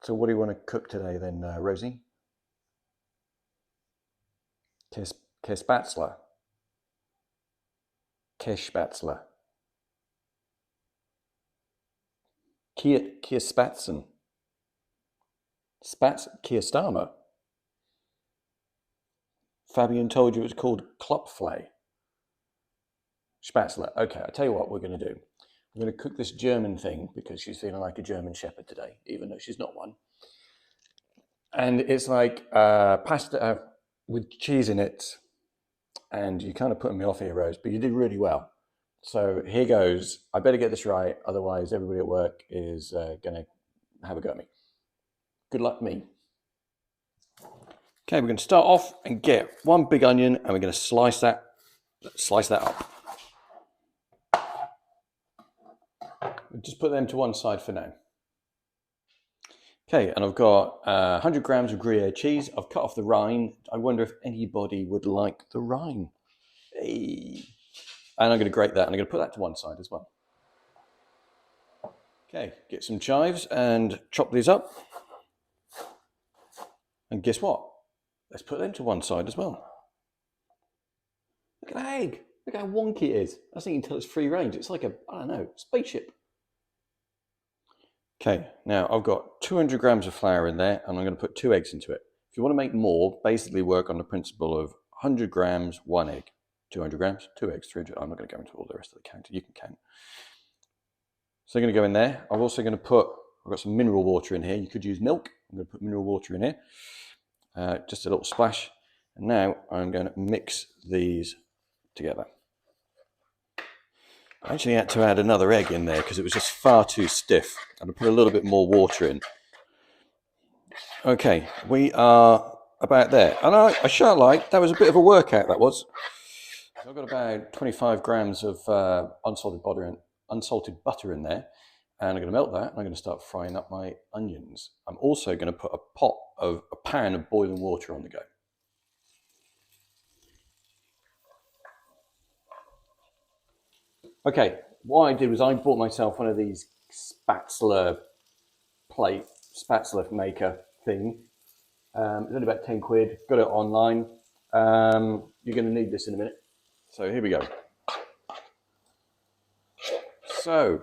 So what do you want to cook today then, Rosie? Käsespätzle. Kässpatzen. Käsespätzle. Käsespätzle. Fabian told you it was called Klopfle. Spätzle. Okay, I'll tell you what we're going to do. We're going to cook this German thing because she's feeling like a German shepherd today, even though she's not one. And it's like pasta with cheese in it. And you're kind of putting me off here, Rose, but you did really well. So here goes. I better get this right, otherwise everybody at work is going to have a go at me. Good luck, me. Okay, we're going to start off and get one big onion, and we're going to slice that up. Just put them to one side for now. Okay, and I've got 100 grams of Gruyere cheese. I've cut off the rind. I wonder if anybody would like the rind. Hey. And I'm going to grate that, and I'm going to put that to one side as well. Okay, get some chives and chop these up. And guess what? Let's put them to one side as well. Look at that egg. Look how wonky it is. I think you can tell it's free range. It's like a, I don't know, spaceship. Okay, now I've got 200 grams of flour in there, and I'm going to put 2 eggs into it. If you want to make more, basically work on the principle of 100 grams, 1 egg. 200 grams, 2 eggs, 300. I'm not going to go into all the rest of the count. You can count. So they're going to go in there. I'm also going to put, I've got some mineral water in here. You could use milk. I'm going to put mineral water in here. Just a little splash. And now I'm going to mix these together. I actually had to add another egg in there because it was just far too stiff. I'm going to put a little bit more water in. Okay, we are about there. And I shan't lie, that was a bit of a workout, that was. So I've got about 25 grams of unsalted butter in there. And I'm going to melt that, and I'm going to start frying up my onions. I'm also going to put a pan of boiling water on the go. Okay, what I did was I bought myself one of these spaetzle maker thing. It's only about 10 quid, got it online. You're going to need this in a minute. So here we go. So,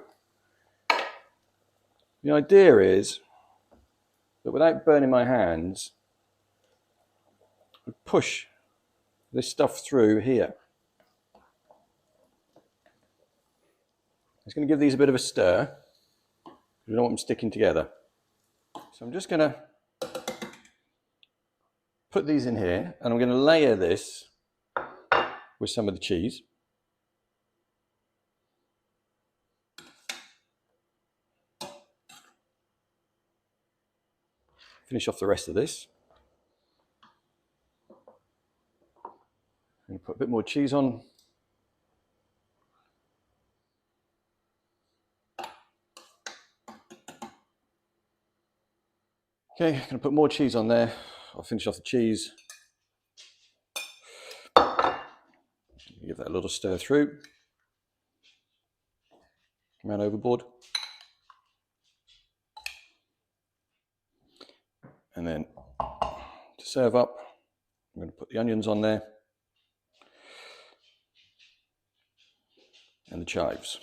the idea is that without burning my hands, I push this stuff through here. It's going to give these a bit of a stir. We don't want them sticking together. So I'm just going to put these in here, and I'm going to layer this with some of the cheese. Finish off the rest of this. I'm going to put a bit more cheese on. Okay, I'm going to put more cheese on there. I'll finish off the cheese. Give that a little stir through. Come around overboard. And then to serve up, I'm going to put the onions on there. And the chives.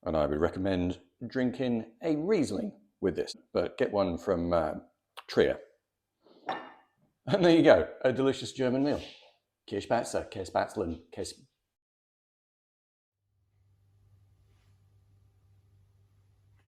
And I would recommend drinking a Riesling with this, but get one from Trier. And there you go, a delicious German meal. Käsespätzle, Käsespätzle,